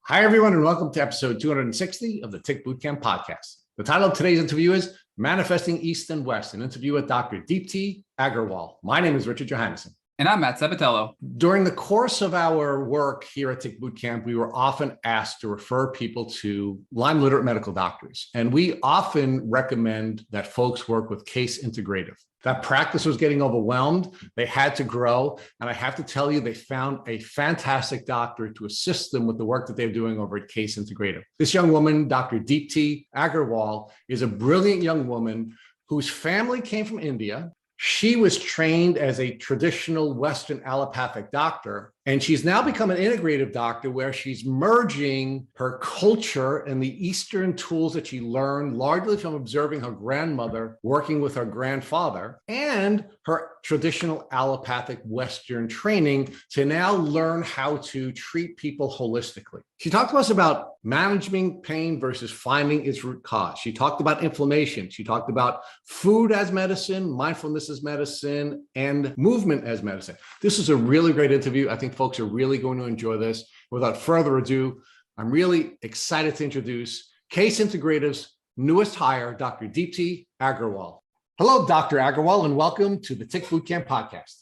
Hi, everyone, and welcome to episode 260 of the Tick Bootcamp podcast. The title of today's interview is Manifesting East and West, an interview with Dr. Deepti Agarwal. My name is Richard Johannesson. And I'm Matt Sabatello. During the course of our work here at Tick Bootcamp, we were often asked to refer people to Lyme literate medical doctors. And we often recommend that folks work with case integrative. That practice was getting overwhelmed. They had to grow. And I have to tell you, they found a fantastic doctor to assist them with the work that they're doing over at Case Integrative. This young woman, Dr. Deepti Agarwal, is a brilliant young woman whose family came from India. She was trained as a traditional Western allopathic doctor, and she's now become an integrative doctor where she's merging her culture and the Eastern tools that she learned largely from observing her grandmother working with her grandfather and her traditional allopathic Western training to now learn how to treat people holistically. She talked to us about managing pain versus finding its root cause. She talked about inflammation. She talked about food as medicine, mindfulness as medicine, and movement as medicine. This is a really great interview. I think folks are really going to enjoy this. Without further ado, I'm really excited to introduce Case Integrative's newest hire, Dr. Deepti Agarwal. Hello, Dr. Agarwal, and welcome to the Tick Bootcamp podcast.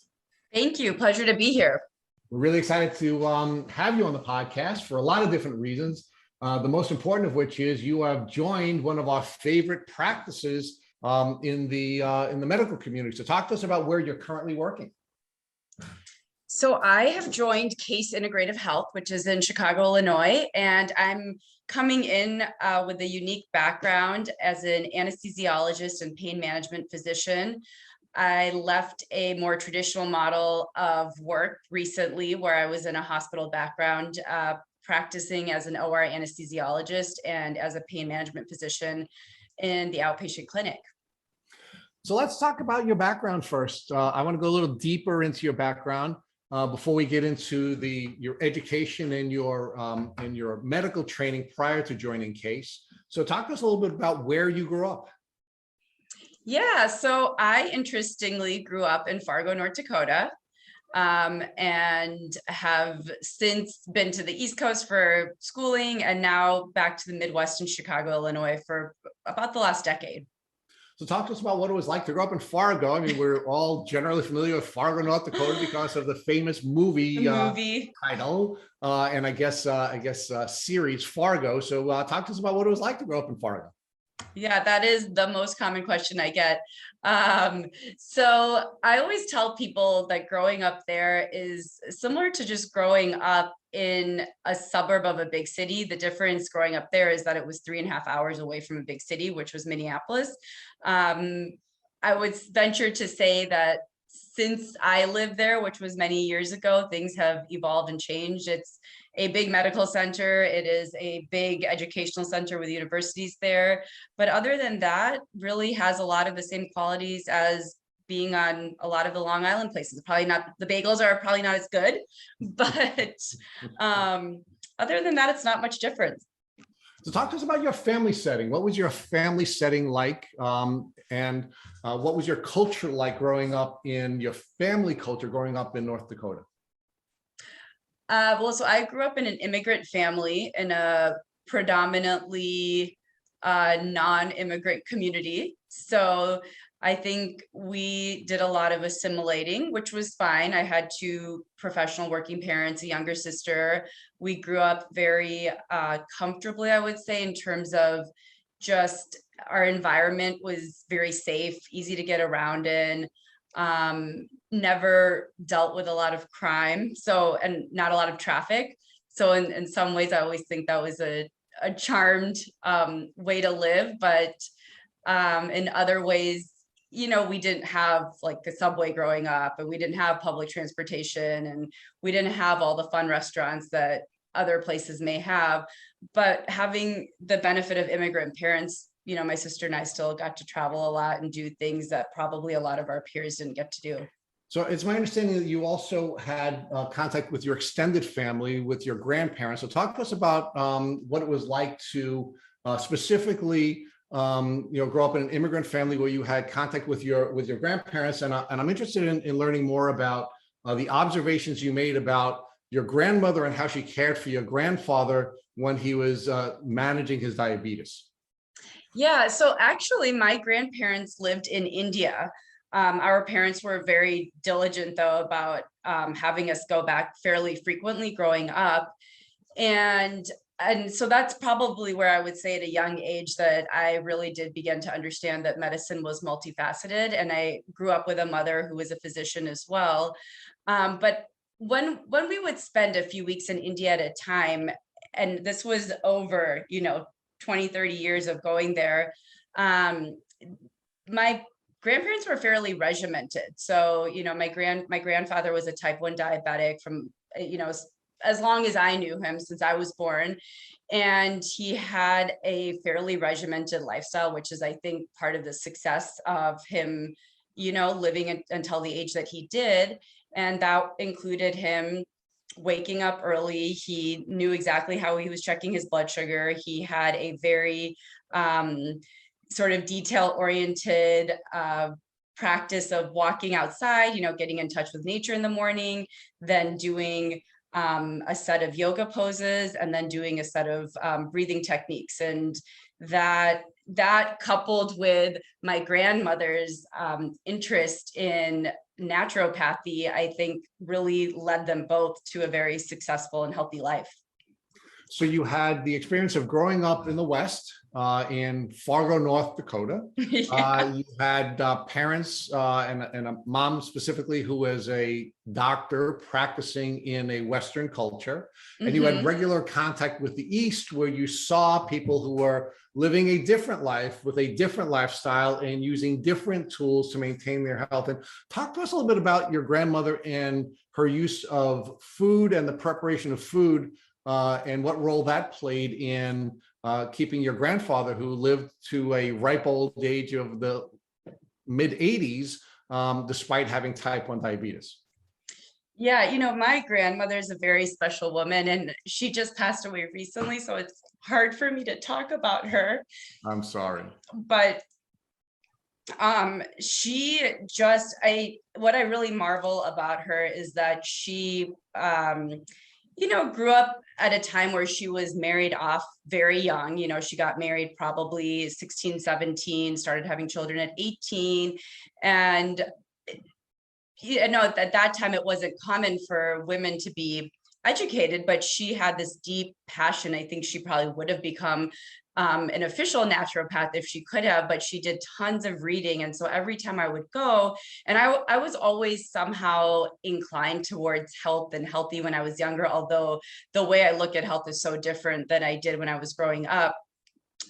Thank you. Pleasure to be here. We're really excited to have you on the podcast for a lot of different reasons. The most important of which is you have joined one of our favorite practices in the medical community. So talk to us about where you're currently working. So I have joined Case Integrative Health, which is in Chicago, Illinois, and I'm coming in with a unique background as an anesthesiologist and pain management physician. I left a more traditional model of work recently where I was in a hospital background, practicing as an OR anesthesiologist and as a pain management physician in the outpatient clinic. So let's talk about your background first. I want to go a little deeper into your background before we get into your education and your medical training prior to joining Case. So talk to us a little bit about where you grew up. Yeah, so I interestingly grew up in Fargo, North Dakota, and have since been to the East Coast for schooling and now back to the Midwest in Chicago, Illinois for about the last decade. So talk to us about what it was like to grow up in Fargo. I mean, we're all generally familiar with Fargo, North Dakota because of the famous movie title and I guess series Fargo. So talk to us about what it was like to grow up in Fargo. Yeah, that is the most common question I get. So I always tell people that growing up there is similar to just growing up in a suburb of a big city. The difference growing up there is that it was 3.5 hours away from a big city, which was Minneapolis. I would venture to say that since I lived there, which was many years ago, things have evolved and changed. It's a big medical center. It is a big educational center with universities there. But other than that, really has a lot of the same qualities as being on a lot of the Long Island places. Probably not, the bagels are probably not as good, but other than that, it's not much different. So talk to us about your family setting. What was your family setting like? And what was your culture like growing up in your family culture, growing up in North Dakota? Well, so I grew up in an immigrant family in a predominantly non-immigrant community. So I think we did a lot of assimilating, which was fine. I had 2 professional working parents, a younger sister. We grew up very comfortably, I would say, in terms of just our environment was very safe, easy to get around in. Never dealt with a lot of crime, and not a lot of traffic. So in some ways, I always think that was a charmed way to live. But in other ways, we didn't have like the subway growing up, and we didn't have public transportation, and we didn't have all the fun restaurants that other places may have. But having the benefit of immigrant parents, my sister and I still got to travel a lot and do things that probably a lot of our peers didn't get to do. So it's my understanding that you also had contact with your extended family, with your grandparents. So talk to us about what it was like to specifically, grow up in an immigrant family where you had contact with your grandparents. And I'm interested in learning more about the observations you made about your grandmother and how she cared for your grandfather when he was managing his diabetes? Yeah, so actually, my grandparents lived in India. Our parents were very diligent, though, about having us go back fairly frequently growing up. And so that's probably where I would say at a young age that I really did begin to understand that medicine was multifaceted. And I grew up with a mother who was a physician as well. But when we would spend a few weeks in India at a time, and this was over, 20, 30 years of going there, um, my grandparents were fairly regimented. So, my grandfather was a type 1 diabetic from, as long as I knew him, since I was born. And he had a fairly regimented lifestyle, which is, I think, part of the success of him, living until the age that he did. And that included him waking up early. He knew exactly how he was checking his blood sugar. He had a very sort of detail oriented practice of walking outside, getting in touch with nature in the morning, then doing a set of yoga poses, and then doing a set of breathing techniques. And that coupled with my grandmother's interest in naturopathy, I think really led them both to a very successful and healthy life. So you had the experience of growing up in the West, in Fargo, North Dakota. Yeah. You had parents and a mom specifically who was a doctor practicing in a Western culture. And you had regular contact with the East, where you saw people who were living a different life with a different lifestyle and using different tools to maintain their health. And talk to us a little bit about your grandmother and her use of food and the preparation of food, and what role that played in keeping your grandfather, who lived to a ripe old age of the mid 80s, despite having type 1 diabetes. Yeah, my grandmother is a very special woman, and she just passed away recently, so it's hard for me to talk about her. I'm sorry. But she just what I really marvel about her is that she grew up at a time where she was married off very young. She got married probably 16, 17, started having children at 18. And at that time, it wasn't common for women to be educated, but she had this deep passion. I think she probably would have become an official naturopath if she could have, but she did tons of reading. And so every time I would go, and I was always somehow inclined towards health and healthy when I was younger, although the way I look at health is so different than I did when I was growing up.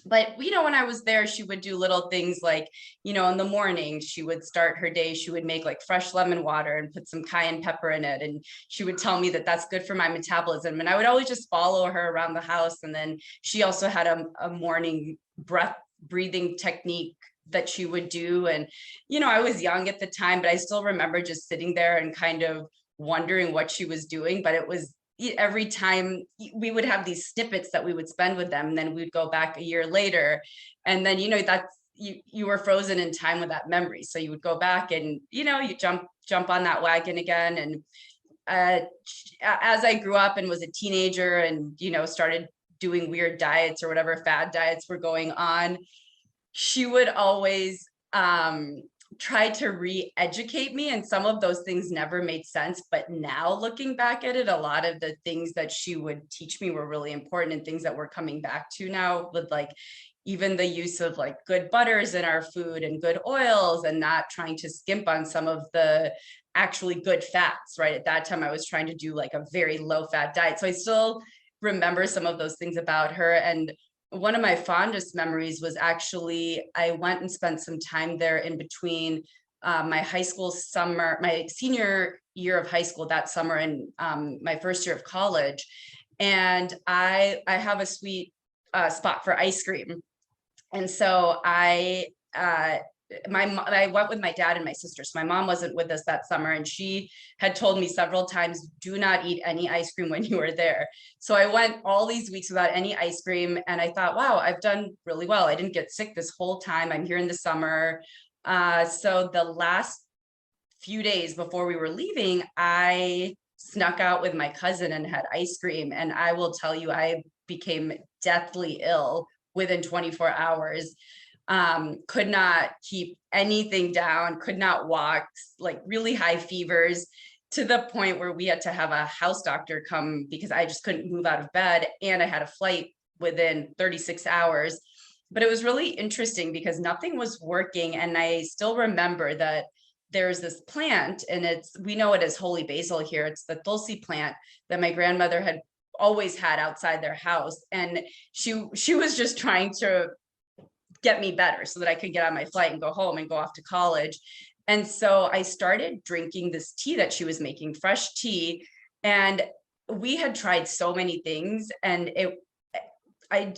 But when I was there, she would do little things like, in the morning, she would start her day, she would make like fresh lemon water and put some cayenne pepper in it. And she would tell me that that's good for my metabolism. And I would always just follow her around the house. And then she also had a morning breathing technique that she would do. And, I was young at the time, but I still remember just sitting there and kind of wondering what she was doing. But it was every time we would have these snippets that we would spend with them, and then we'd go back a year later, and then that's you were frozen in time with that memory. So you would go back and you jump on that wagon again. And as I grew up and was a teenager and started doing weird diets or whatever fad diets were going on, she would always try to re-educate me, and some of those things never made sense. But now looking back at it, a lot of the things that she would teach me were really important, and things that we're coming back to now, with like even the use of like good butters in our food and good oils, and not trying to skimp on some of the actually good fats. Right at that time, I was trying to do like a very low fat diet, so I still remember some of those things about her. And one of my fondest memories was actually, I went and spent some time there in between my high school summer, my senior year of high school that summer, and my first year of college. And I have a sweet spot for ice cream. And so I went with my dad and my sister. So my mom wasn't with us that summer, and she had told me several times, do not eat any ice cream when you are there. So I went all these weeks without any ice cream, and I thought, wow, I've done really well. I didn't get sick this whole time. I'm here in the summer. So the last few days before we were leaving, I snuck out with my cousin and had ice cream. And I will tell you, I became deathly ill within 24 hours. Could not keep anything down, could not walk, like really high fevers, to the point where we had to have a house doctor come because I just couldn't move out of bed, and I had a flight within 36 hours. But it was really interesting because nothing was working. And I still remember that there's this plant, and we know it as holy basil here. It's the tulsi plant that my grandmother had always had outside their house. And she was just trying to get me better so that I could get on my flight and go home and go off to college. And so I started drinking this tea that she was making, fresh tea. And we had tried so many things, and I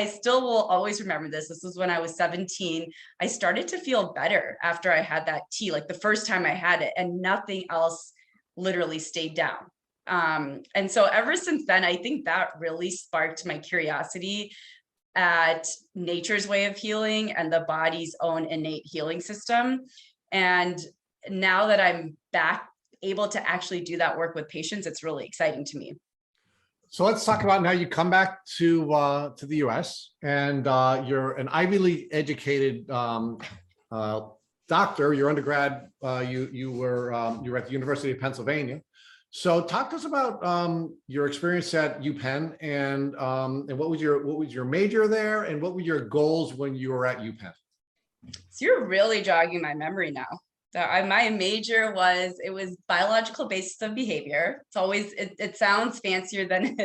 still will always remember this. This was when I was 17. I started to feel better after I had that tea, like the first time I had it, and nothing else literally stayed down. And so ever since then, I think that really sparked my curiosity at nature's way of healing and the body's own innate healing system. And now that I'm back able to actually do that work with patients, it's really exciting to me. So let's talk about now you come back to the US, and you're an Ivy League educated doctor. Your undergrad, you were at the University of Pennsylvania. So talk to us about your experience at UPenn, and what was your major there, and what were your goals when you were at UPenn? So you're really jogging my memory now. So my major was biological basis of behavior. It's always, it sounds fancier than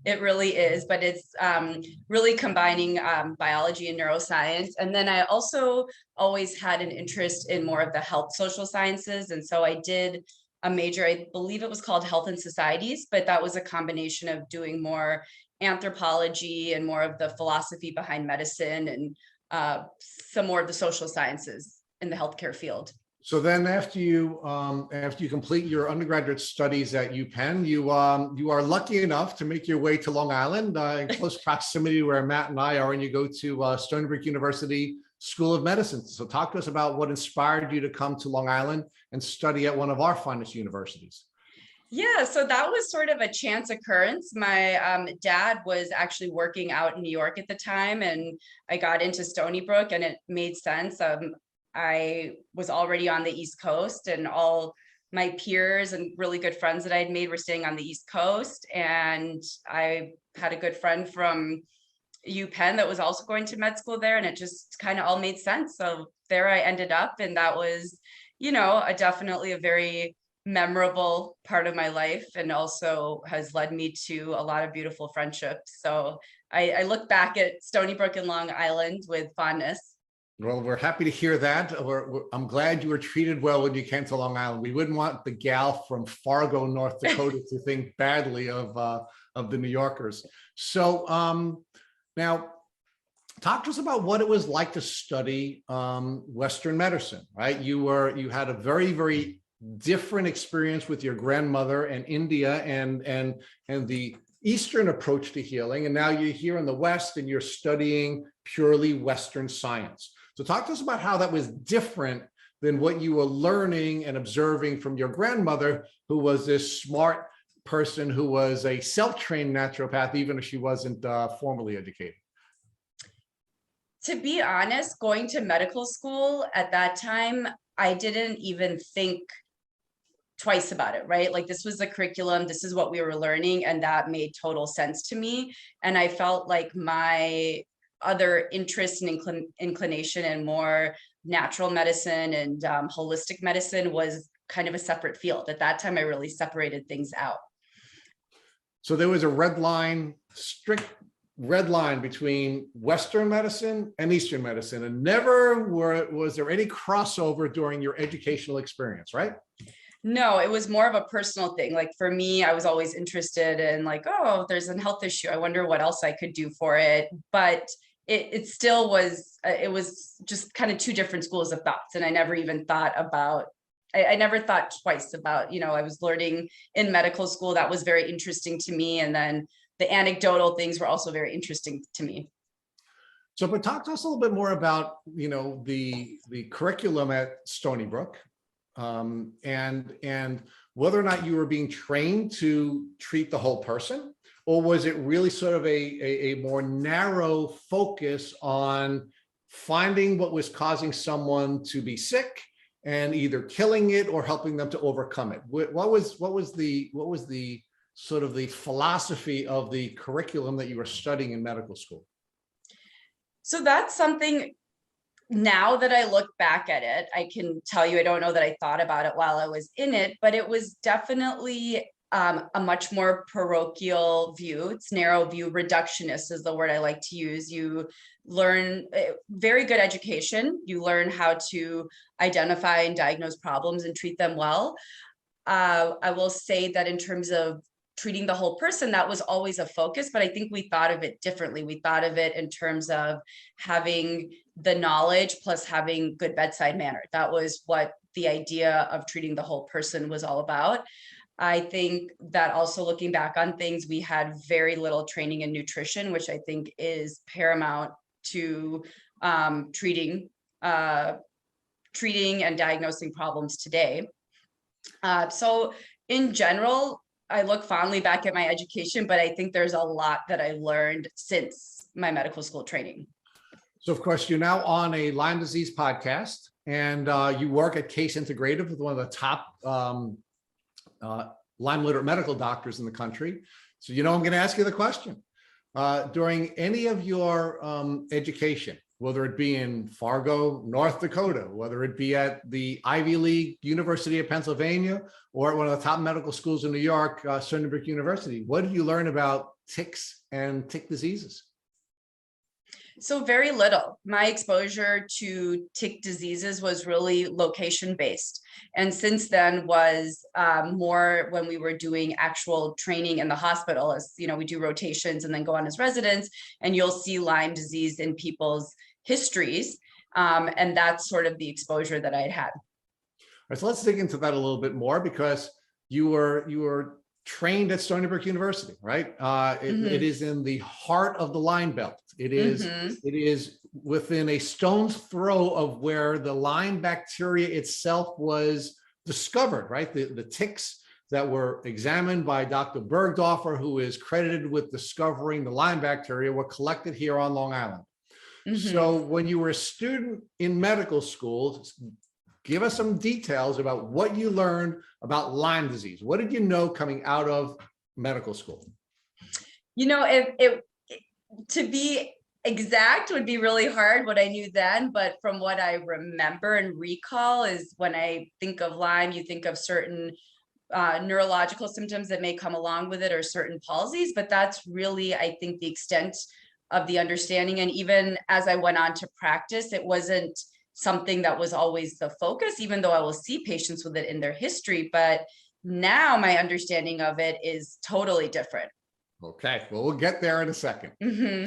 it really is, but it's really combining biology and neuroscience. And then I also always had an interest in more of the health social sciences. And so I did a major, I believe it was called Health and Societies, but that was a combination of doing more anthropology and more of the philosophy behind medicine, and some more of the social sciences in the healthcare field. So then after you complete your undergraduate studies at UPenn, you are lucky enough to make your way to Long Island, in close proximity where Matt and I are, and you go to Stony Brook University School of Medicine. So talk to us about what inspired you to come to Long Island and study at one of our finest universities. Yeah, so that was sort of a chance occurrence. My dad was actually working out in New York at the time, and I got into Stony Brook, and it made sense. I was already on the East Coast, and all my peers and really good friends that I had made were staying on the East Coast. And I had a good friend from UPenn that was also going to med school there, and it just kind of all made sense. So there I ended up, and that was, definitely a very memorable part of my life, and also has led me to a lot of beautiful friendships. So I look back at Stony Brook and Long Island with fondness. Well, we're happy to hear that. I'm glad you were treated well when you came to Long Island. We wouldn't want the gal from Fargo, North Dakota to think badly of the New Yorkers. So now talk to us about what it was like to study Western medicine, right? You had a very, very different experience with your grandmother and India and the Eastern approach to healing. And now you're here in the West and you're studying purely Western science. So talk to us about how that was different than what you were learning and observing from your grandmother, who was this smart person who was a self-trained naturopath, even if she wasn't formally educated. To be honest, going to medical school at that time, I didn't even think twice about it, right? Like, this was the curriculum, this is what we were learning, and that made total sense to me. And I felt like my other interest and inclination in more natural medicine and holistic medicine was kind of a separate field. At that time, I really separated things out. So there was a strict red line between Western medicine and Eastern medicine, and never was there any crossover during your educational experience, right? No, it was more of a personal thing. Like, for me, I was always interested in, like, oh, there's a health issue, I wonder what else I could do for it. But it still was, it was just kind of two different schools of thoughts. And I never even thought about, I never thought twice about, I was learning in medical school. That was very interesting to me. And then the anecdotal things were also very interesting to me. So, but talk to us a little bit more about, the curriculum at Stony Brook, and whether or not you were being trained to treat the whole person, or was it really sort of a more narrow focus on finding what was causing someone to be sick and either killing it or helping them to overcome it? What was the sort of the philosophy of the curriculum that you were studying in medical school? So that's something, now that I look back at it, I can tell you, I don't know that I thought about it while I was in it, but it was definitely a much more parochial view. It's narrow view, reductionist is the word I like to use. You learn very good education. You learn how to identify and diagnose problems and treat them well. I will say that in terms of treating the whole person, that was always a focus, but I think we thought of it differently. We thought of it in terms of having the knowledge plus having good bedside manner. That was what the idea of treating the whole person was all about. I think that also, looking back on things, we had very little training in nutrition, which I think is paramount to treating and diagnosing problems today. So in general, I look fondly back at my education, but I think there's a lot that I learned since my medical school training. So of course, you're now on a Lyme disease podcast, and you work at Case Integrative with one of the top Lyme literate medical doctors in the country. So, I'm going to ask you the question. During any of your education, whether it be in Fargo, North Dakota, whether it be at the Ivy League University of Pennsylvania, or at one of the top medical schools in New York, Stony Brook University, what did you learn about ticks and tick diseases? So very little. My exposure to tick diseases was really location based. And since then was more when we were doing actual training in the hospital. As we do rotations and then go on as residents, and you'll see Lyme disease in people's histories. And that's sort of the exposure that I'd had. All right, so let's dig into that a little bit more, because you were trained at Stony Brook University, right? It is in the heart of the Lyme Belt. It is within a stone's throw of where the Lyme bacteria itself was discovered, right? The ticks that were examined by Dr. Bergdorfer, who is credited with discovering the Lyme bacteria, were collected here on Long Island. So when you were a student in medical school, give us some details about what you learned about Lyme disease. What did you know coming out of medical school? To be exact would be really hard what I knew then, but from what I remember and recall is, when I think of Lyme, you think of certain neurological symptoms that may come along with it, or certain palsies, but that's really, I think, the extent of the understanding. And even as I went on to practice, it wasn't something that was always the focus, even though I will see patients with it in their history. But now my understanding of it is totally different. Okay, well, we'll get there in a second.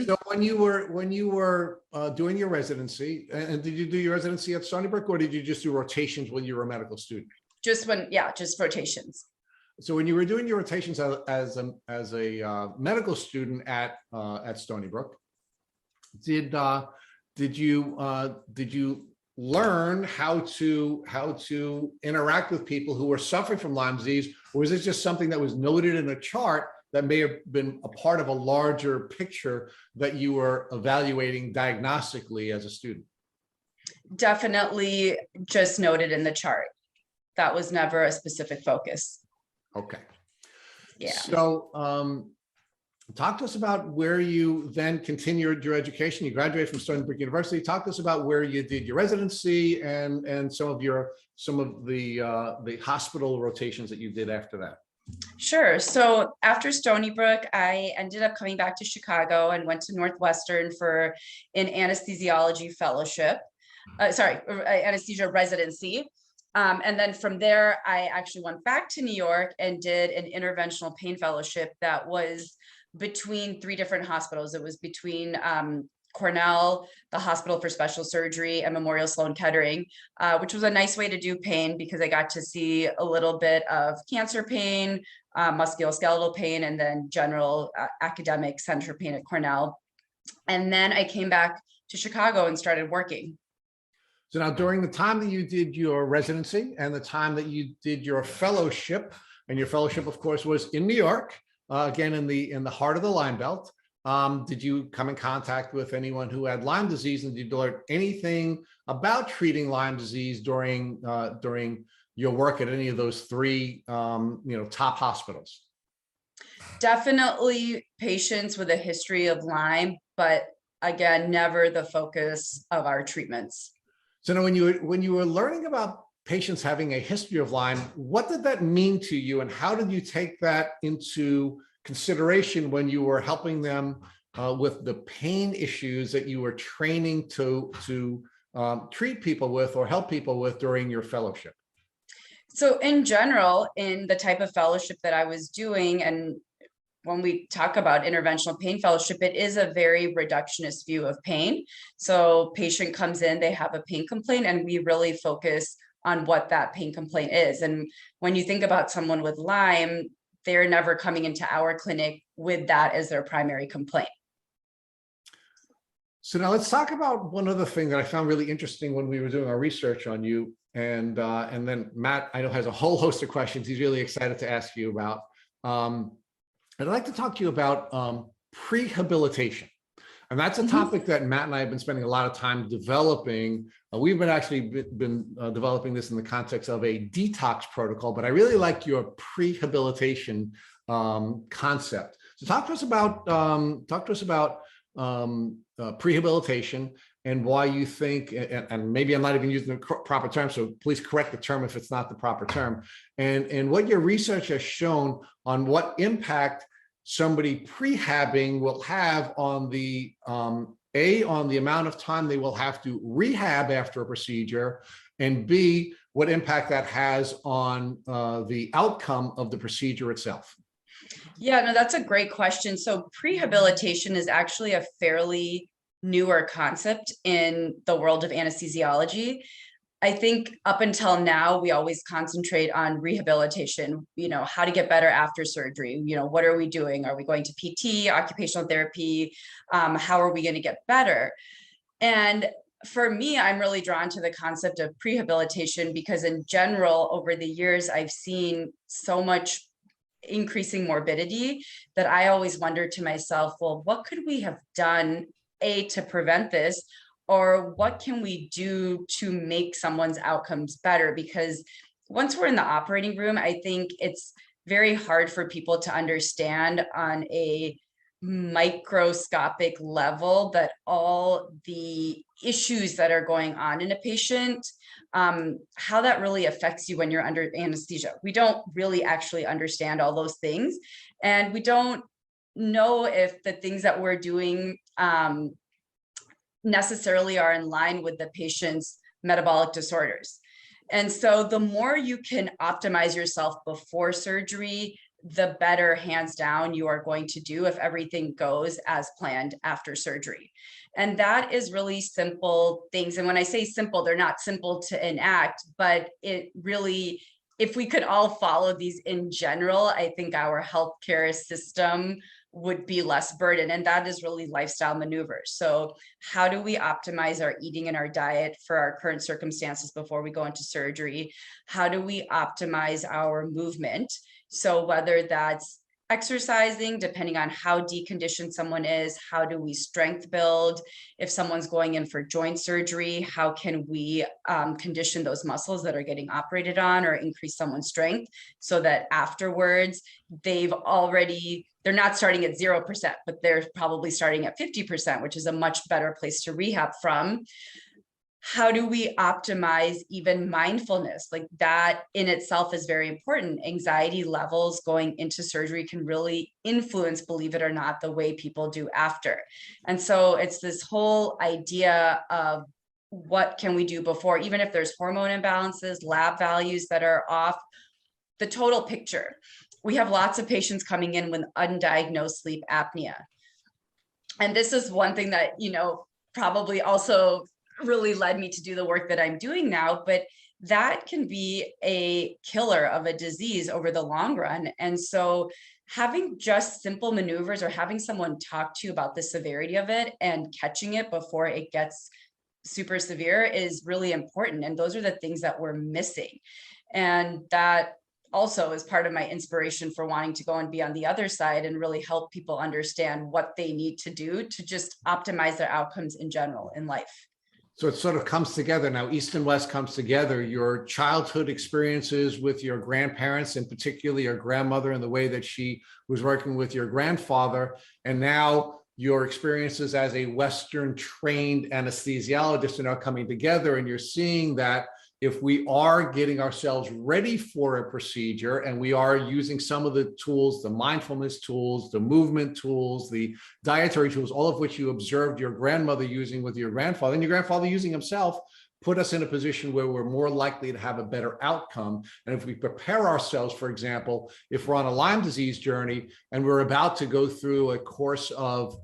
So when you were doing your residency, and did you do your residency at Stony Brook, or did you just do rotations when you were a medical student? Just rotations. So when you were doing your rotations as a medical student at Stony Brook, did you learn how to interact with people who were suffering from Lyme disease, or was it just something that was noted in a chart that may have been a part of a larger picture that you were evaluating diagnostically as a student? Definitely just noted in the chart. That was never a specific focus. Okay. Yeah. So talk to us about where you then continued your education. You graduated from Stony Brook University. Talk to us about where you did your residency and some of the hospital rotations that you did after that. Sure. So after Stony Brook, I ended up coming back to Chicago and went to Northwestern for an anesthesiology fellowship. Anesthesia residency. And then from there, I actually went back to New York and did an interventional pain fellowship that was between 3 different hospitals. It was between Cornell, the Hospital for Special Surgery, and Memorial Sloan Kettering, which was a nice way to do pain, because I got to see a little bit of cancer pain, musculoskeletal pain, and then general academic center pain at Cornell. And then I came back to Chicago and started working. So now, during the time that you did your residency and the time that you did your fellowship, and your fellowship, of course, was in New York, again in the heart of the Lyme Belt. Did you come in contact with anyone who had Lyme disease, and did you learn anything about treating Lyme disease during your work at any of those three top hospitals? Definitely patients with a history of Lyme, but again, never the focus of our treatments. So now, when you were learning about patients having a history of Lyme, what did that mean to you, and how did you take that into consideration when you were helping them with the pain issues that you were training to treat people with or help people with during your fellowship? So in general, in the type of fellowship that I was doing, and when we talk about interventional pain fellowship, it is a very reductionist view of pain. So patient comes in, they have a pain complaint, and we really focus on what that pain complaint is. And when you think about someone with Lyme, they're never coming into our clinic with that as their primary complaint. So now let's talk about one other thing that I found really interesting when we were doing our research on you. And then Matt, I know, has a whole host of questions he's really excited to ask you about. I'd like to talk to you about pre-habilitation. And that's a topic that Matt and I have been spending a lot of time developing. We've been developing this in the context of a detox protocol, but I really like your pre-habilitation concept. So talk to us about pre-habilitation and why you think, and maybe I'm not even using the proper term, so please correct the term if it's not the proper term, and what your research has shown on what impact somebody prehabbing will have on the on the amount of time they will have to rehab after a procedure, and B, what impact that has on the outcome of the procedure itself. Yeah, no, that's a great question. So prehabilitation is actually a fairly newer concept in the world of anesthesiology. I think up until now, we always concentrate on rehabilitation, how to get better after surgery. What are we doing? Are we going to PT, occupational therapy? How are we going to get better? And for me, I'm really drawn to the concept of prehabilitation because in general, over the years, I've seen so much increasing morbidity that I always wondered to myself, well, what could we have done, to prevent this? Or what can we do to make someone's outcomes better? Because once we're in the operating room, I think it's very hard for people to understand on a microscopic level that all the issues that are going on in a patient, how that really affects you when you're under anesthesia. We don't really actually understand all those things. And we don't know if the things that we're doing necessarily are in line with the patient's metabolic disorders. And so the more you can optimize yourself before surgery, the better, hands down, you are going to do if everything goes as planned after surgery. And that is really simple things. And when I say simple, they're not simple to enact, but it really, if we could all follow these in general, I think our healthcare system would be less burden. And that is really lifestyle maneuvers. So how do we optimize our eating and our diet for our current circumstances before we go into surgery? How do we optimize our movement? So whether that's exercising, depending on how deconditioned someone is, how do we strength build? If someone's going in for joint surgery, how can we condition those muscles that are getting operated on or increase someone's strength so that afterwards they're not starting at 0%, but they're probably starting at 50%, which is a much better place to rehab from. How do we optimize even mindfulness? Like that in itself is very important. Anxiety levels going into surgery can really influence, believe it or not, the way people do after. And so it's this whole idea of what can we do before, even if there's hormone imbalances, lab values that are off, the total picture. We have lots of patients coming in with undiagnosed sleep apnea. And this is one thing that, probably also really led me to do the work that I'm doing now, but that can be a killer of a disease over the long run. And so having just simple maneuvers or having someone talk to you about the severity of it and catching it before it gets super severe is really important. And those are the things that we're missing. And that also is part of my inspiration for wanting to go and be on the other side and really help people understand what they need to do to just optimize their outcomes in general in life. So it sort of comes together now. East and West comes together. Your childhood experiences with your grandparents, and particularly your grandmother, and the way that she was working with your grandfather, and now your experiences as a Western trained anesthesiologist are now coming together, and you're seeing that if we are getting ourselves ready for a procedure and we are using some of the tools, the mindfulness tools, the movement tools, the dietary tools, all of which you observed your grandmother using with your grandfather and your grandfather using himself, put us in a position where we're more likely to have a better outcome. And if we prepare ourselves, for example, if we're on a Lyme disease journey and we're about to go through a course of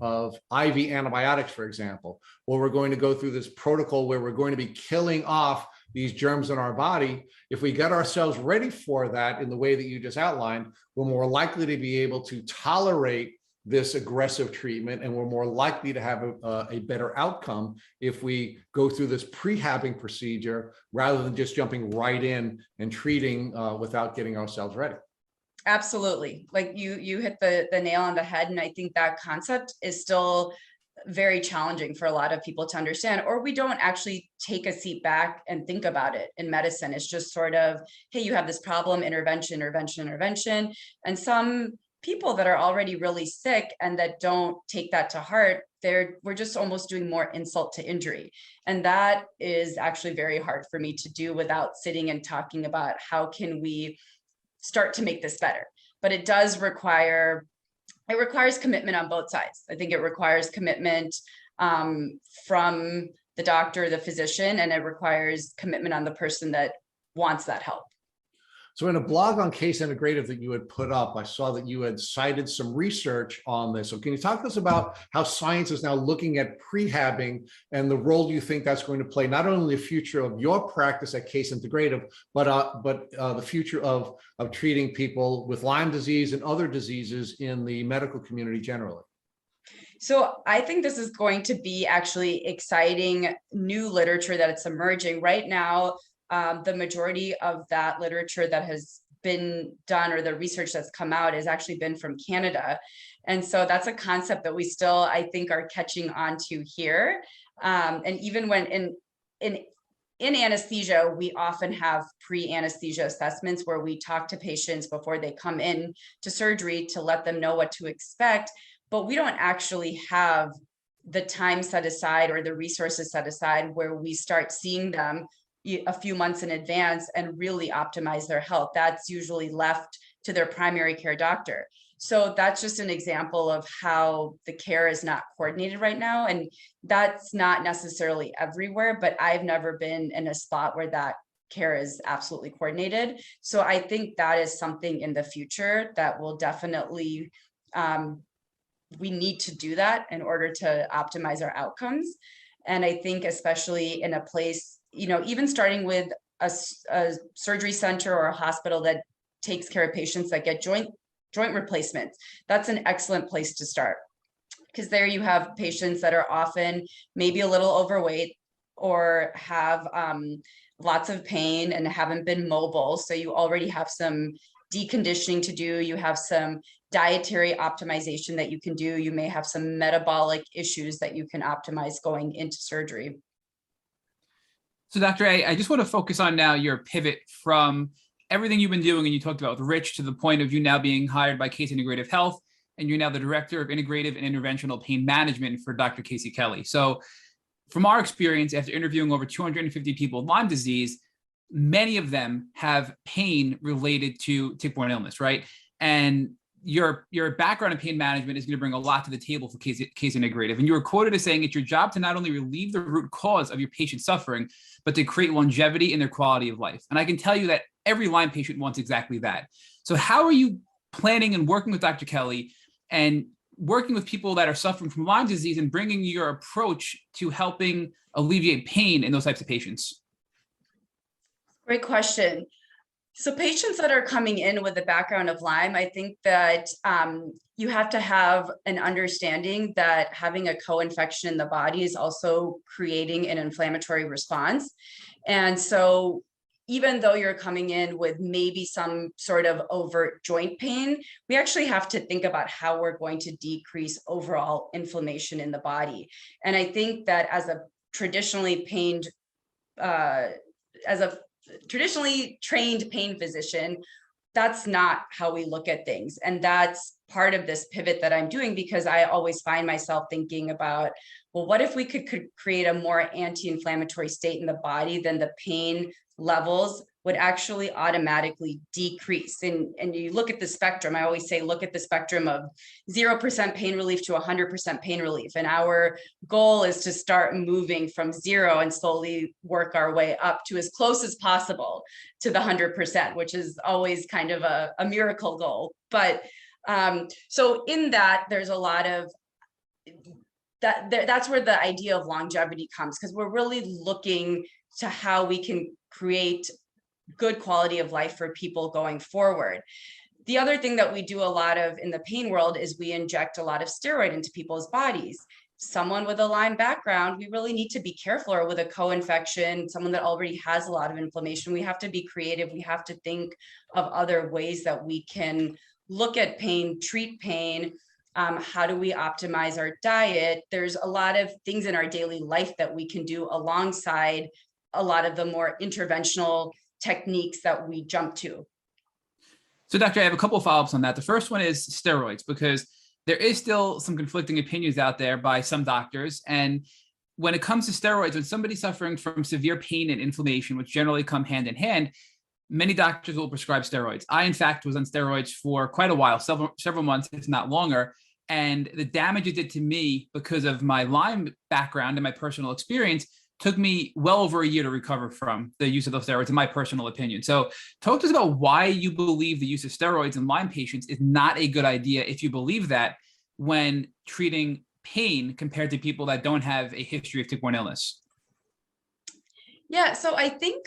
IV antibiotics, for example, or we're going to go through this protocol where we're going to be killing off these germs in our body, if we get ourselves ready for that in the way that you just outlined, we're more likely to be able to tolerate this aggressive treatment, and we're more likely to have a better outcome if we go through this prehabbing procedure rather than just jumping right in and treating without getting ourselves ready. Absolutely. Like you hit the nail on the head. And I think that concept is still very challenging for a lot of people to understand, or we don't actually take a seat back and think about it in medicine. It's just sort of, hey, you have this problem, intervention, intervention, intervention. And some people that are already really sick and that don't take that to heart, we're just almost doing more insult to injury. And that is actually very hard for me to do without sitting and talking about how can we start to make this better. But it requires commitment on both sides. I think it requires commitment from the doctor, the physician, and it requires commitment on the person that wants that help. So in a blog on Case Integrative that you had put up, I saw that you had cited some research on this. So can you talk to us about how science is now looking at prehabbing and the role you think that's going to play, not only the future of your practice at Case Integrative, but the future of treating people with Lyme disease and other diseases in the medical community generally? So I think this is going to be actually exciting new literature that it's emerging right now. The majority of that literature that has been done, or the research that's come out, has actually been from Canada. And so that's a concept that we still, I think, are catching on to here. And even when in anesthesia, we often have pre-anesthesia assessments where we talk to patients before they come in to surgery to let them know what to expect, but we don't actually have the time set aside or the resources set aside where we start seeing them a few months in advance and really optimize their health. That's usually left to their primary care doctor. So that's just an example of how the care is not coordinated right now. And that's not necessarily everywhere, but I've never been in a spot where that care is absolutely coordinated. So I think that is something in the future that will definitely, we need to do that in order to optimize our outcomes. And I think especially in a place, even starting with a surgery center or a hospital that takes care of patients that get joint replacements, that's an excellent place to start. Because there you have patients that are often maybe a little overweight or have lots of pain and haven't been mobile. So you already have some deconditioning to do. You have some dietary optimization that you can do. You may have some metabolic issues that you can optimize going into surgery. So Dr. A, I just want to focus on now your pivot from everything you've been doing, and you talked about with Rich, to the point of you now being hired by Case Integrative Health, and you're now the Director of Integrative and Interventional Pain Management for Dr. Casey Kelly. So from our experience, after interviewing over 250 people with Lyme disease, many of them have pain related to tick-borne illness, right? And your background in pain management is going to bring a lot to the table for Case Integrative. And you were quoted as saying it's your job to not only relieve the root cause of your patient's suffering, but to create longevity in their quality of life. And I can tell you that every Lyme patient wants exactly that. So how are you planning and working with Dr. Kelly and working with people that are suffering from Lyme disease and bringing your approach to helping alleviate pain in those types of patients? Great question. So patients that are coming in with a background of Lyme, I think that you have to have an understanding that having a co-infection in the body is also creating an inflammatory response. And so even though you're coming in with maybe some sort of overt joint pain, we actually have to think about how we're going to decrease overall inflammation in the body. And I think that as a traditionally trained pain physician, that's not how we look at things. And that's part of this pivot that I'm doing, because I always find myself thinking about, well, what if we could create a more anti-inflammatory state in the body, then the pain levels would actually automatically decrease. And you look at the spectrum, I always say, look at the spectrum of 0% pain relief to 100% pain relief. And our goal is to start moving from 0 and slowly work our way up to as close as possible to the 100%, which is always kind of a miracle goal. But so in that, there's a lot of that's where the idea of longevity comes, because we're really looking to how we can create good quality of life for people going forward. The other thing that we do a lot of in the pain world is we inject a lot of steroid into people's bodies. Someone with a Lyme background, we really need to be careful, or with a co-infection, someone that already has a lot of inflammation, we have to be creative. We have to think of other ways that we can look at pain, treat pain. How do we optimize our diet? There's a lot of things in our daily life that we can do alongside a lot of the more interventional techniques that we jump to. So, Doctor, I have a couple of follow-ups on that. The first one is steroids, because there is still some conflicting opinions out there by some doctors. And when it comes to steroids, when somebody's suffering from severe pain and inflammation, which generally come hand in hand, many doctors will prescribe steroids. I, in fact, was on steroids for quite a while, several months, if not longer. And the damage it did to me, because of my Lyme background and my personal experience, took me well over a year to recover from the use of those steroids, in my personal opinion. So talk to us about why you believe the use of steroids in Lyme patients is not a good idea, if you believe that, when treating pain compared to people that don't have a history of tick-borne illness. Yeah, so I think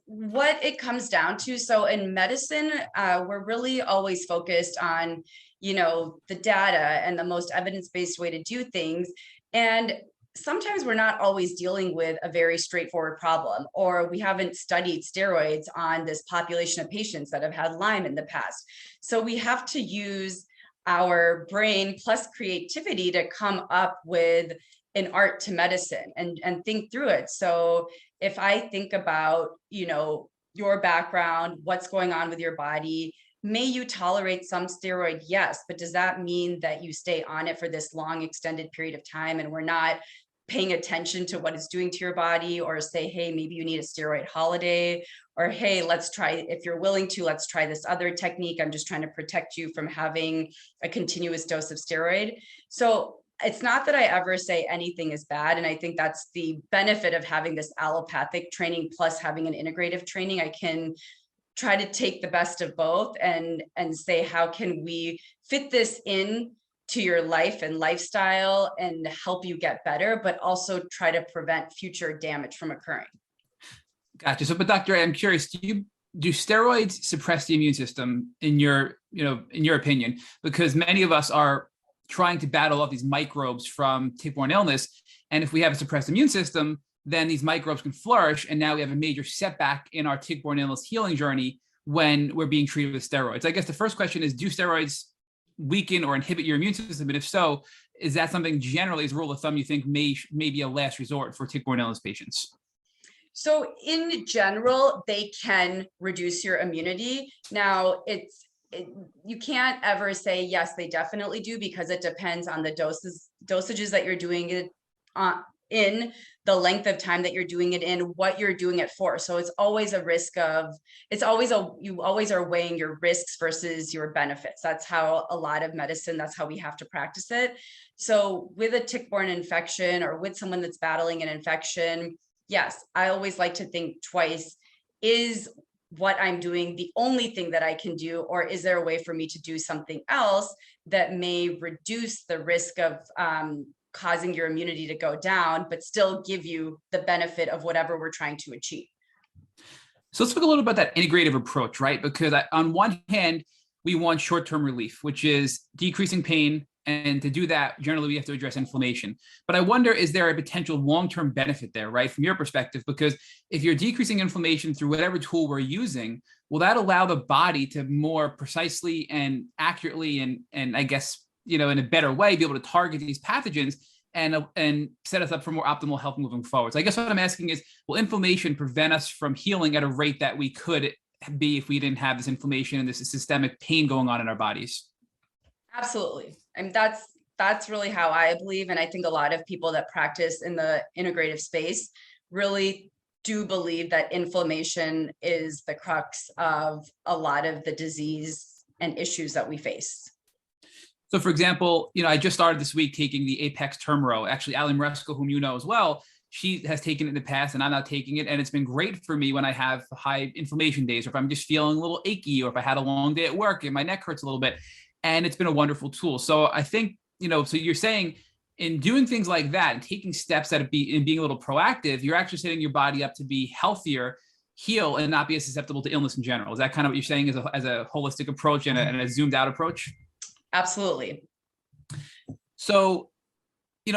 what it comes down to, so in medicine, we're really always focused on, the data and the most evidence-based way to do things. And sometimes we're not always dealing with a very straightforward problem, or we haven't studied steroids on this population of patients that have had Lyme in the past. So we have to use our brain plus creativity to come up with an art to medicine and think through it. So if I think about, your background, what's going on with your body, may you tolerate some steroid? Yes, but does that mean that you stay on it for this long extended period of time, and we're not paying attention to what it's doing to your body, or say, hey, maybe you need a steroid holiday, or hey, let's try, if you're willing to, let's try this other technique. I'm just trying to protect you from having a continuous dose of steroid. So it's not that I ever say anything is bad. And I think that's the benefit of having this allopathic training plus having an integrative training. I can try to take the best of both and say, how can we fit this in to your life and lifestyle and help you get better, but also try to prevent future damage from occurring. Gotcha. So, but Dr. A, I'm curious, do steroids suppress the immune system in your opinion? Because many of us are trying to battle off these microbes from tick-borne illness. And if we have a suppressed immune system, then these microbes can flourish. And now we have a major setback in our tick-borne illness healing journey when we're being treated with steroids. I guess the first question is, do steroids weaken or inhibit your immune system? And if so, is that something generally, as a rule of thumb, you think may be a last resort for tick-borne illness patients? So in general, they can reduce your immunity. Now, you can't ever say, yes, they definitely do, because it depends on the dosages that you're doing it in, the length of time that you're doing it in, what you're doing it for. So it's always a risk of, you always are weighing your risks versus your benefits. That's how a lot of medicine, that's how we have to practice it. So with a tick-borne infection, or with someone that's battling an infection, yes, I always like to think twice. Is what I'm doing the only thing that I can do, or is there a way for me to do something else that may reduce the risk of causing your immunity to go down, but still give you the benefit of whatever we're trying to achieve? So let's talk a little about that integrative approach, right? Because on one hand, we want short-term relief, which is decreasing pain And to do that, generally we have to address inflammation. But I wonder, is there a potential long-term benefit there, right? From your perspective, because if you're decreasing inflammation through whatever tool we're using, will that allow the body to more precisely and accurately and I guess, in a better way, be able to target these pathogens and set us up for more optimal health moving forward? So I guess what I'm asking is, will inflammation prevent us from healing at a rate that we could be if we didn't have this inflammation and this systemic pain going on in our bodies? Absolutely. And that's really how I believe. And I think a lot of people that practice in the integrative space really do believe that inflammation is the crux of a lot of the disease and issues that we face. So for example, I just started this week taking the Apex Turmero. Actually, Ali Maresco, whom you know as well, she has taken it in the past and I'm now taking it. And it's been great for me when I have high inflammation days, or if I'm just feeling a little achy, or if I had a long day at work and my neck hurts a little bit. And it's been a wonderful tool. So I think, so you're saying in doing things like that and taking steps in being a little proactive, you're actually setting your body up to be healthier, heal, and not be as susceptible to illness in general. Is that kind of what you're saying as a holistic approach and a zoomed out approach? Absolutely. So,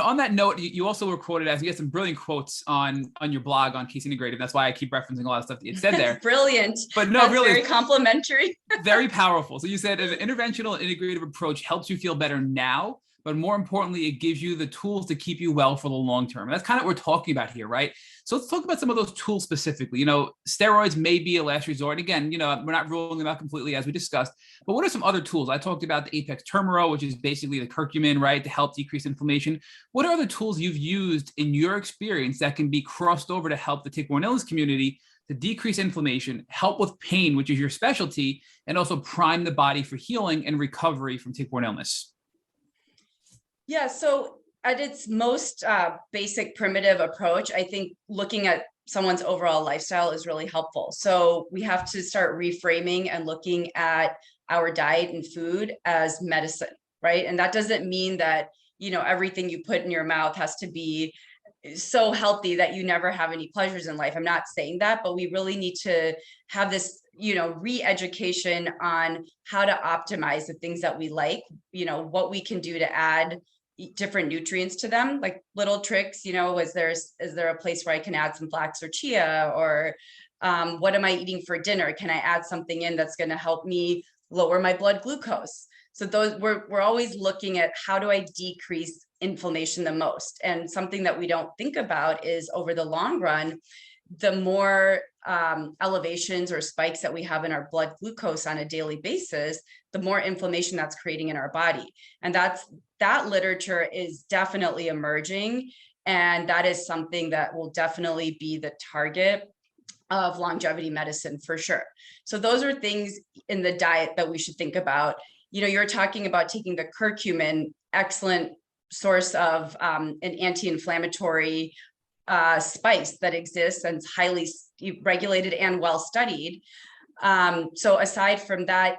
on that note, you also were quoted as, you had some brilliant quotes on your blog on Case Integrative. That's why I keep referencing a lot of stuff that you said there. Brilliant. But no, that's really very complimentary. very powerful. So you said an interventional and integrative approach helps you feel better now, but more importantly, it gives you the tools to keep you well for the long term. And that's kind of what we're talking about here, right? So let's talk about some of those tools specifically. Steroids may be a last resort. Again, we're not ruling them out completely, as we discussed, but what are some other tools? I talked about the Apex Turmero, which is basically the curcumin, right, to help decrease inflammation. What are other tools you've used in your experience that can be crossed over to help the tick-borne illness community to decrease inflammation, help with pain, which is your specialty, and also prime the body for healing and recovery from tick-borne illness? Yeah, so at its most basic primitive approach, I think looking at someone's overall lifestyle is really helpful. So we have to start reframing and looking at our diet and food as medicine, right? And that doesn't mean that, everything you put in your mouth has to be so healthy that you never have any pleasures in life. I'm not saying that, but we really need to have this, re-education on how to optimize the things that we like, what we can do to add different nutrients to them, like little tricks, is there a place where I can add some flax or chia, or what am I eating for dinner? Can I add something in that's going to help me lower my blood glucose? So we're always looking at how do I decrease inflammation the most. And something that we don't think about is over the long run, the more elevations or spikes that we have in our blood glucose on a daily basis, the more inflammation that's creating in our body. And that literature is definitely emerging. And that is something that will definitely be the target of longevity medicine for sure. So those are things in the diet that we should think about. You're talking about taking the curcumin, excellent source of an anti-inflammatory spice that exists and is highly regulated and well studied. So aside from that,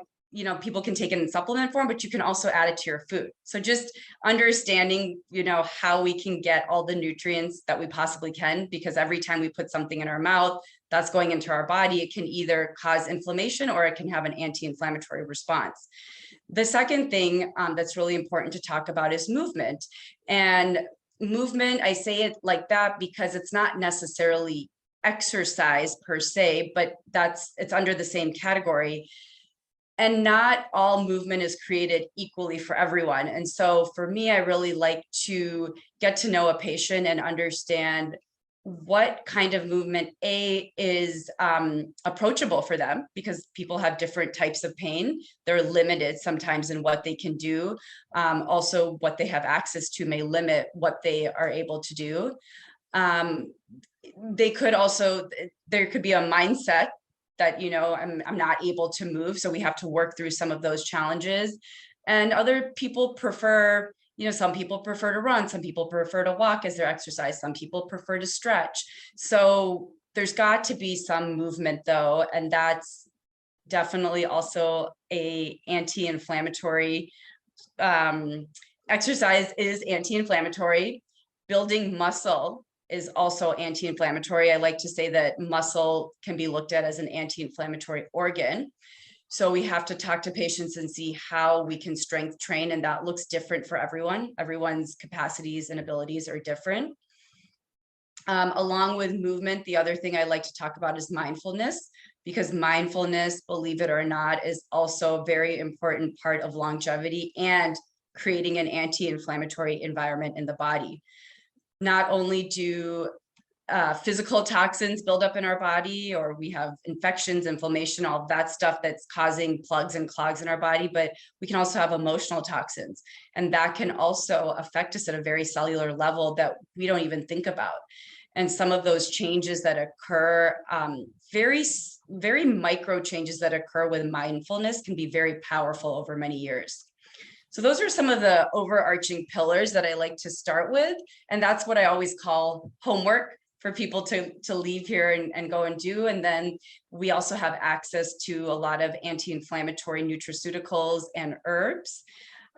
people can take it in supplement form, but you can also add it to your food. So just understanding, how we can get all the nutrients that we possibly can, because every time we put something in our mouth that's going into our body, it can either cause inflammation or it can have an anti-inflammatory response. The second thing that's really important to talk about is movement. And movement, I say it like that because it's not necessarily exercise per se, but it's under the same category. And not all movement is created equally for everyone. And so for me, I really like to get to know a patient and understand what kind of movement is approachable for them, because people have different types of pain. They're limited sometimes in what they can do. Also, what they have access to may limit what they are able to do. There could be a mindset that, I'm not able to move. So we have to work through some of those challenges. And other people prefer, some people prefer to run, some people prefer to walk as their exercise, some people prefer to stretch. So there's got to be some movement though. And that's definitely also a anti-inflammatory exercise is anti-inflammatory. Building muscle is also anti-inflammatory. I like to say that muscle can be looked at as an anti-inflammatory organ. So we have to talk to patients and see how we can strength train, and that looks different for everyone. Everyone's capacities and abilities are different. Along with movement, the other thing I like to talk about is mindfulness, because mindfulness, believe it or not, is also a very important part of longevity and creating an anti-inflammatory environment in the body. Not only do physical toxins build up in our body, or we have infections, inflammation, all that stuff that's causing plugs and clogs in our body, but we can also have emotional toxins. And that can also affect us at a very cellular level that we don't even think about. And some of those changes that occur, very micro changes that occur with mindfulness, can be very powerful over many years. So those are some of the overarching pillars that I like to start with. And that's what I always call homework for people to leave here and go and do. And then we also have access to a lot of anti-inflammatory nutraceuticals and herbs.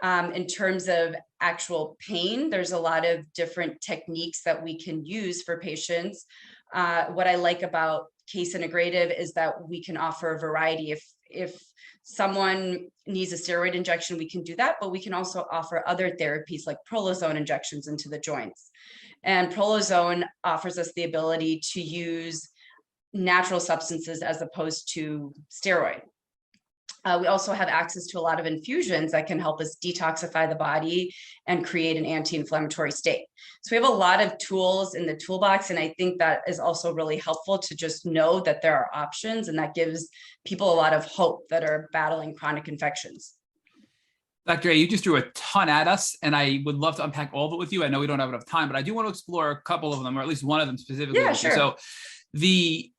In terms of actual pain, there's a lot of different techniques that we can use for patients. What I like about Case Integrative is that we can offer a variety. If someone needs a steroid injection, we can do that, but we can also offer other therapies like prolozone injections into the joints. And prolozone offers us the ability to use natural substances as opposed to steroid. We also have access to a lot of infusions that can help us detoxify the body and create an anti-inflammatory state. So we have a lot of tools in the toolbox, and I think that is also really helpful to just know that there are options, and that gives people a lot of hope that are battling chronic infections. Dr. A, you just threw a ton at us, and I would love to unpack all of it with you. I know we don't have enough time, but I do want to explore a couple of them, or at least one of them specifically. Yeah, sure. So the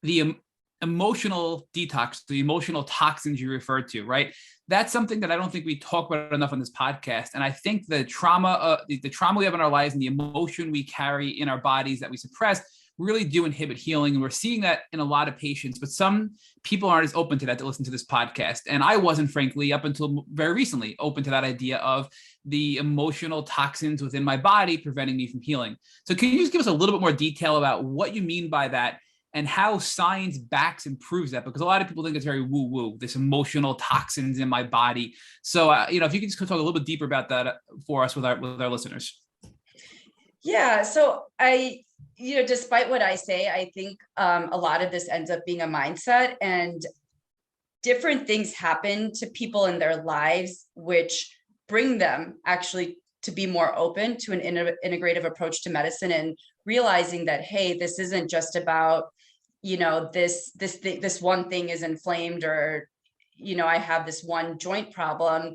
emotional detox, the emotional toxins you referred to, right? That's something that I don't think we talk about enough on this podcast. And I think the trauma we have in our lives and the emotion we carry in our bodies that we suppress really do inhibit healing. And we're seeing that in a lot of patients, but some people aren't as open to that to listen to this podcast. And I wasn't, frankly, up until very recently, open to that idea of the emotional toxins within my body preventing me from healing. So can you just give us a little bit more detail about what you mean by that and how science backs and proves that? Because a lot of people think it's very woo-woo, this emotional toxins in my body. So, if you could just talk a little bit deeper about that for us with our listeners. Yeah, so despite what I say, I think a lot of this ends up being a mindset, and different things happen to people in their lives, which bring them actually to be more open to an integrative approach to medicine, and realizing that, hey, this isn't just about, this one thing is inflamed, or, I have this one joint problem.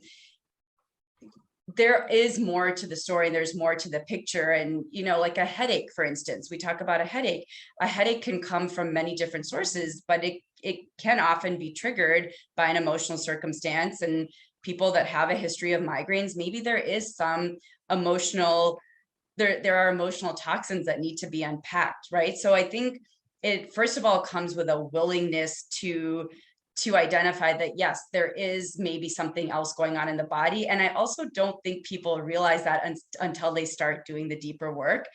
There is more to the story. There's more to the picture. And, like a headache, for instance, we talk about a headache. A headache can come from many different sources, but it can often be triggered by an emotional circumstance. And people that have a history of migraines, maybe there is some emotional, there are emotional toxins that need to be unpacked, right? So I think it, first of all, comes with a willingness to identify that, yes, there is maybe something else going on in the body. And I also don't think people realize that until they start doing the deeper work.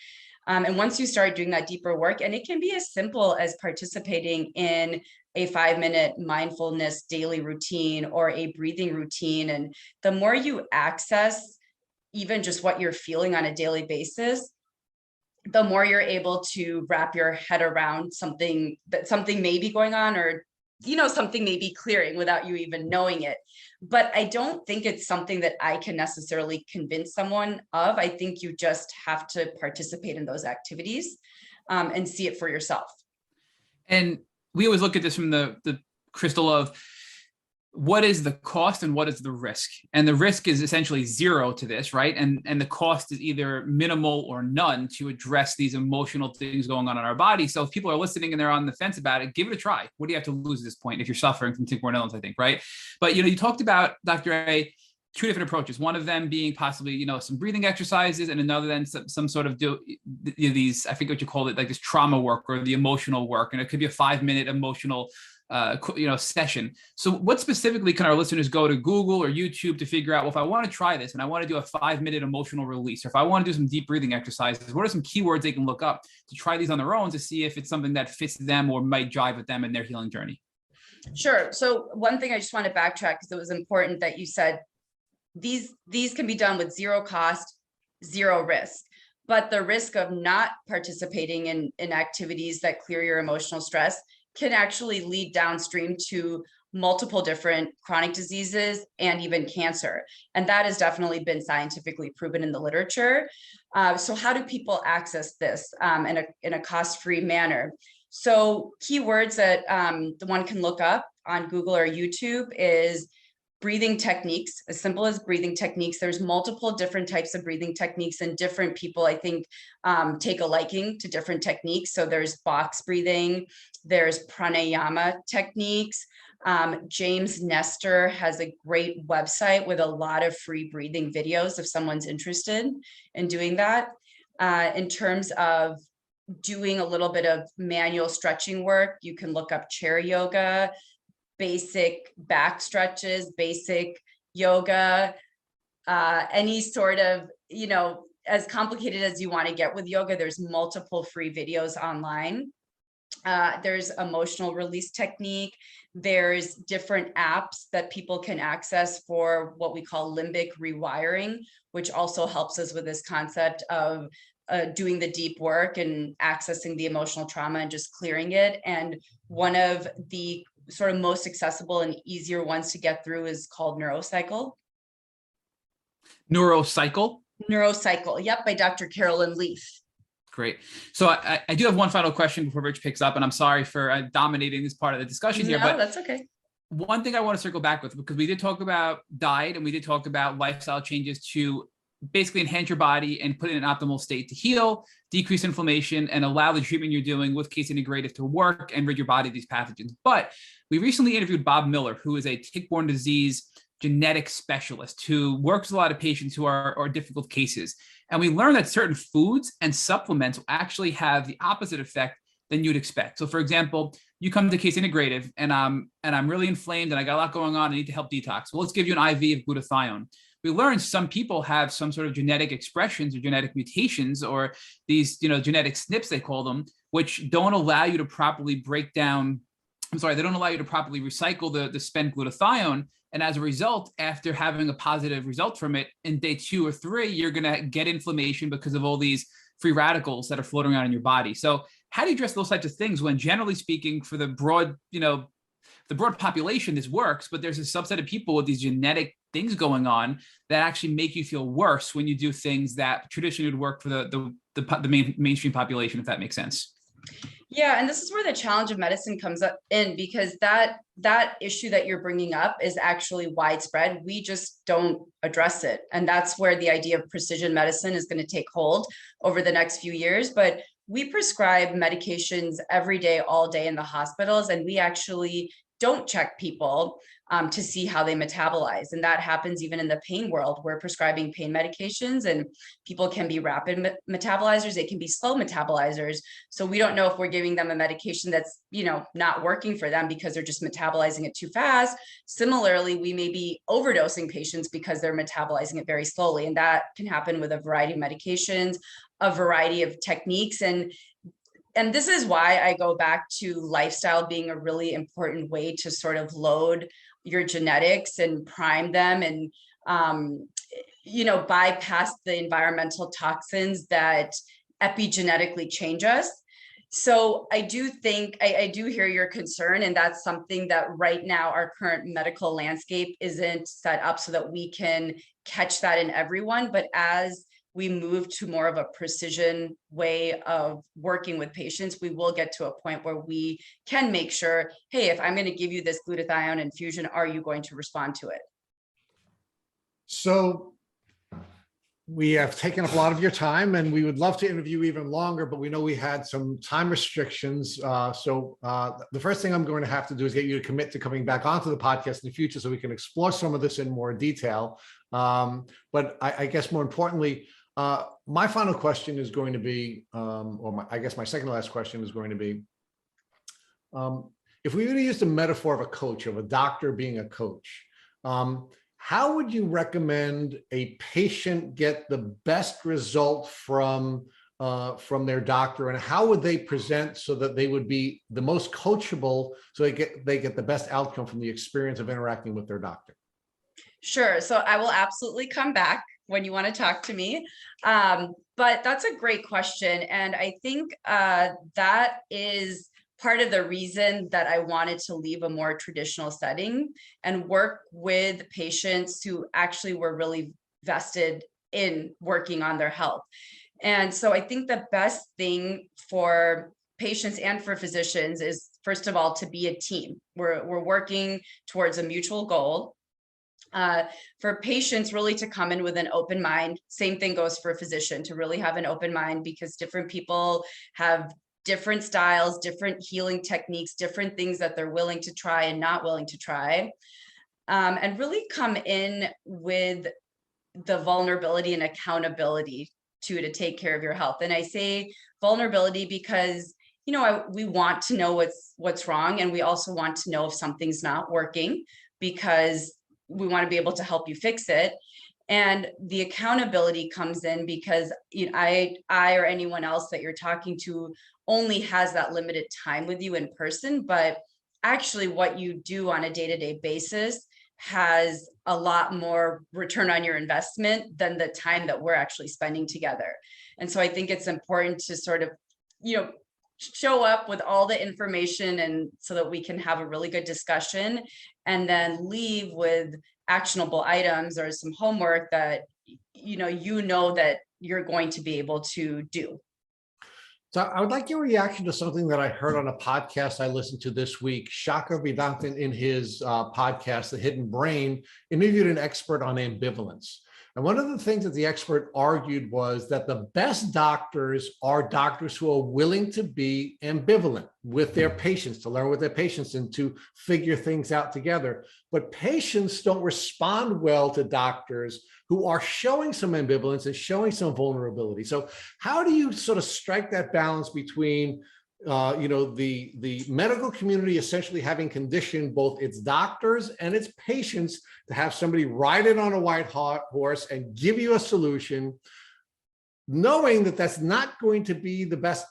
And once you start doing that deeper work, and it can be as simple as participating in a 5-minute mindfulness daily routine or a breathing routine. And the more you access even just what you're feeling on a daily basis, the more you're able to wrap your head around something may be going on, or something may be clearing without you even knowing it. But I don't think it's something that I can necessarily convince someone of. I think you just have to participate in those activities and see it for yourself. And we always look at this from the crystal of what is the cost and what is the risk? And the risk is essentially zero to this, right? And the cost is either minimal or none to address these emotional things going on in our body. So if people are listening and they're on the fence about it, give it a try. What do you have to lose at this point if you're suffering from tick-borne illness, I think, right? But, you talked about, Dr. A, two different approaches. One of them being possibly, some breathing exercises, and another then some sort of these, I think what you called it, like this trauma work or the emotional work. And it could be a 5-minute emotional session. So what specifically can our listeners go to Google or YouTube to figure out, well, if I want to try this and I want to do a 5-minute emotional release, or if I want to do some deep breathing exercises, what are some keywords they can look up to try these on their own to see if it's something that fits them or might jive with them in their healing journey? Sure. So one thing I just want to backtrack because it was important that you said these can be done with zero cost, zero risk. But the risk of not participating in activities that clear your emotional stress can actually lead downstream to multiple different chronic diseases and even cancer. And that has definitely been scientifically proven in the literature. So how do people access this in a cost-free manner? So keywords that the one can look up on Google or YouTube is breathing techniques, as simple as breathing techniques. There's multiple different types of breathing techniques, and different people, I think, take a liking to different techniques. So there's box breathing, there's pranayama techniques. James Nestor has a great website with a lot of free breathing videos if someone's interested in doing that. In terms of doing a little bit of manual stretching work, you can look up chair yoga, basic back stretches, basic yoga, any sort of, as complicated as you want to get with yoga, there's multiple free videos online. There's emotional release technique. There's different apps that people can access for what we call limbic rewiring, which also helps us with this concept of doing the deep work and accessing the emotional trauma and just clearing it. And one of the sort of most accessible and easier ones to get through is called Neurocycle. Neurocycle, yep, by Dr. Carolyn Leaf. Great. So I do have one final question before Rich picks up, and I'm sorry for dominating this part of the discussion here. No, that's okay. One thing I want to circle back with, because we did talk about diet and we did talk about lifestyle changes to basically enhance your body and put it in an optimal state to heal, decrease inflammation, and allow the treatment you're doing with Case Integrative to work and rid your body of these pathogens. But we recently interviewed Bob Miller, who is a tick-borne disease genetic specialist who works with a lot of patients who are difficult cases. And we learned that certain foods and supplements will actually have the opposite effect than you'd expect. So for example, you come to Case Integrative and I'm really inflamed and I got a lot going on. I need to help detox. Well, let's give you an IV of glutathione. We learned some people have some sort of genetic expressions or genetic mutations, or these, genetic SNPs, they call them, which don't allow you to properly they don't allow you to properly recycle the spent glutathione. And as a result, after having a positive result from it, in day 2 or 3, you're going to get inflammation because of all these free radicals that are floating around in your body. So how do you address those types of things when, generally speaking, for the broad population, this works, but there's a subset of people with these genetic things going on that actually make you feel worse when you do things that traditionally would work for the mainstream population, if that makes sense? Yeah, and this is where the challenge of medicine comes up in, because that issue that you're bringing up is actually widespread. We just don't address it. And that's where the idea of precision medicine is going to take hold over the next few years. But we prescribe medications every day, all day in the hospitals, and we actually don't check people to see how they metabolize. And that happens even in the pain world. We're prescribing pain medications, and people can be rapid metabolizers. They can be slow metabolizers. So we don't know if we're giving them a medication that's, not working for them because they're just metabolizing it too fast. Similarly, we may be overdosing patients because they're metabolizing it very slowly. And that can happen with a variety of medications, a variety of techniques. And this is why I go back to lifestyle being a really important way to sort of load your genetics and prime them and, bypass the environmental toxins that epigenetically change us. So I do think, I do hear your concern, and that's something that right now our current medical landscape isn't set up so that we can catch that in everyone. But as we move to more of a precision way of working with patients, we will get to a point where we can make sure, hey, if I'm going to give you this glutathione infusion, are you going to respond to it? So we have taken up a lot of your time, and we would love to interview even longer, but we know we had some time restrictions. So the first thing I'm going to have to do is get you to commit to coming back onto the podcast in the future so we can explore some of this in more detail. But I guess more importantly, my final question is going to be, I guess my second to last question is going to be, if we were to use the metaphor of a coach, of a doctor being a coach, how would you recommend a patient get the best result from from their doctor, and how would they present so that they would be the most coachable, so they get the best outcome from the experience of interacting with their doctor? Sure. So I will absolutely come back when you want to talk to me. But that's a great question. And I think that is part of the reason that I wanted to leave a more traditional setting and work with patients who actually were really vested in working on their health. And so I think the best thing for patients and for physicians is, first of all, to be a team. We're working towards a mutual goal. For patients really to come in with an open mind. Same thing goes for a physician, to really have an open mind, because different people have different styles, different healing techniques, different things that they're willing to try and not willing to try. And really come in with the vulnerability and accountability to take care of your health. And I say vulnerability because, you know, we want to know what's wrong, and we also want to know if something's not working, because we want to be able to help you fix it. And the accountability comes in because, you know, I or anyone else that you're talking to only has that limited time with you in person, but actually what you do on a day-to-day basis has a lot more return on your investment than the time that we're actually spending together. And so I think it's important to sort of, you know, show up with all the information, and so that we can have a really good discussion, and then leave with actionable items or some homework that you know that you're going to be able to do. So I would like your reaction to something that I heard on a podcast I listened to this week. Shaka Vedantan, in his podcast, The Hidden Brain, interviewed an expert on ambivalence. And one of the things that the expert argued was that the best doctors are doctors who are willing to be ambivalent with their patients, to learn with their patients and to figure things out together. But patients don't respond well to doctors who are showing some ambivalence and showing some vulnerability. So how do you sort of strike that balance between the medical community essentially having conditioned both its doctors and its patients to have somebody ride it on a white horse and give you a solution, knowing that that's not going to be the best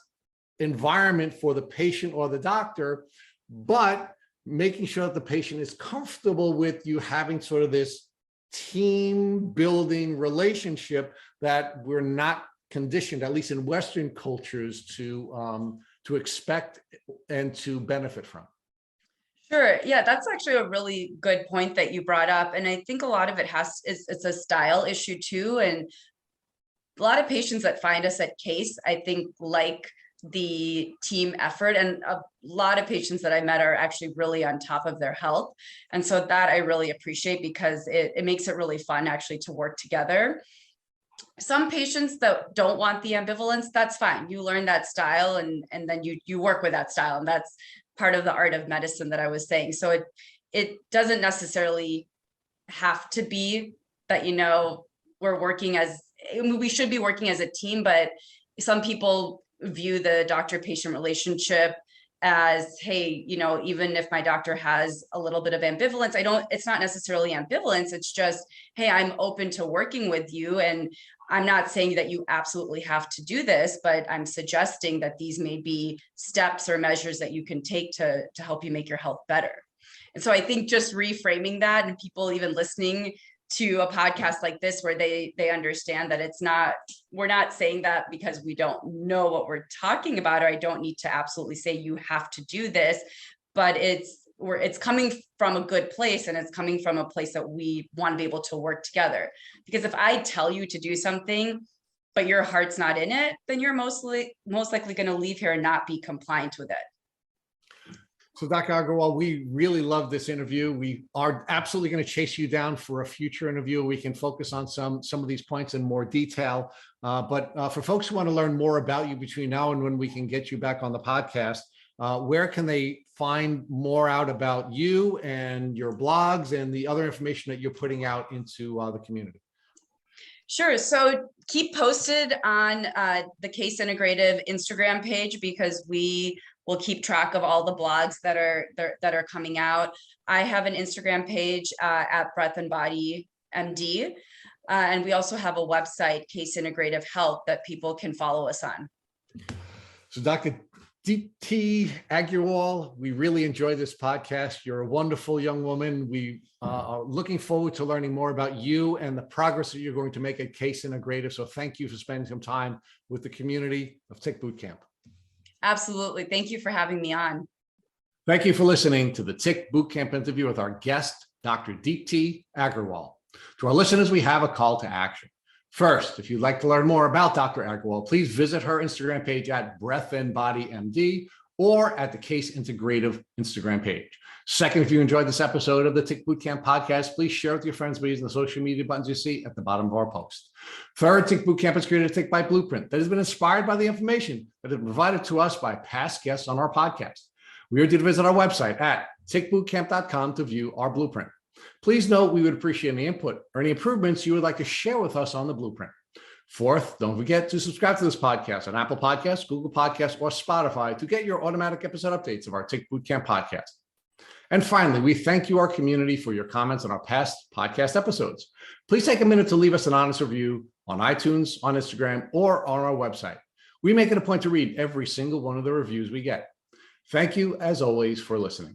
environment for the patient or the doctor, but making sure that the patient is comfortable with you having sort of this team building relationship that we're not conditioned, at least in Western cultures, to expect and to benefit from? Sure. Yeah, that's actually a really good point that you brought up. And I think a lot of it it's a style issue too. And a lot of patients that find us at Case, I think, like the team effort, and a lot of patients that I met are actually really on top of their health. And so that I really appreciate, because it makes it really fun actually to work together. Some patients that don't want the ambivalence, that's fine. You learn that style, and then you work with that style. And that's part of the art of medicine that I was saying. So it doesn't necessarily have to be that, you know, we should be working as a team, but some people view the doctor-patient relationship as, hey, you know, even if my doctor has a little bit of ambivalence, it's not necessarily ambivalence. It's just, hey, I'm open to working with you. And I'm not saying that you absolutely have to do this, but I'm suggesting that these may be steps or measures that you can take to help you make your health better. And so I think just reframing that, and people even listening to a podcast like this, where they understand that we're not saying that because we don't know what we're talking about, or I don't need to absolutely say you have to do this, but it's coming from a good place, and it's coming from a place that we want to be able to work together. Because if I tell you to do something, but your heart's not in it, then you're most likely going to leave here and not be compliant with it. So Dr. Agarwal, we really love this interview. We are absolutely going to chase you down for a future interview. We can focus on some of these points in more detail. But for folks who want to learn more about you between now and when we can get you back on the podcast, where can they find more out about you and your blogs and the other information that you're putting out into the community? Sure. So keep posted on the Case Integrative Instagram page, because we will keep track of all the blogs that are coming out. I have an Instagram page at Breath and Body MD. And we also have a website, Case Integrative Health, that people can follow us on. So Dr. Deepti Agarwal, we really enjoyed this podcast. You're a wonderful young woman. We are looking forward to learning more about you and the progress that you're going to make at Case Integrative. So thank you for spending some time with the community of Tick Bootcamp. Absolutely. Thank you for having me on. Thank you for listening to the Tick Bootcamp interview with our guest, Dr. Deepti Agarwal. To our listeners, we have a call to action. First, if you'd like to learn more about Dr. Agarwal, please visit her Instagram page at Breath and Body MD or at the Case Integrative Instagram page. Second, if you enjoyed this episode of the Tick Bootcamp podcast, please share with your friends by using the social media buttons you see at the bottom of our post. Third, Tick Bootcamp has created a Tick Bite Blueprint that has been inspired by the information that has been provided to us by past guests on our podcast. We urge you to visit our website at tickbootcamp.com to view our blueprint. Please note we would appreciate any input or any improvements you would like to share with us on the blueprint. Fourth, don't forget to subscribe to this podcast on Apple Podcasts, Google Podcasts, or Spotify to get your automatic episode updates of our Tick Bootcamp podcast. And finally, we thank you, our community, for your comments on our past podcast episodes. Please take a minute to leave us an honest review on iTunes, on Instagram, or on our website. We make it a point to read every single one of the reviews we get. Thank you, as always, for listening.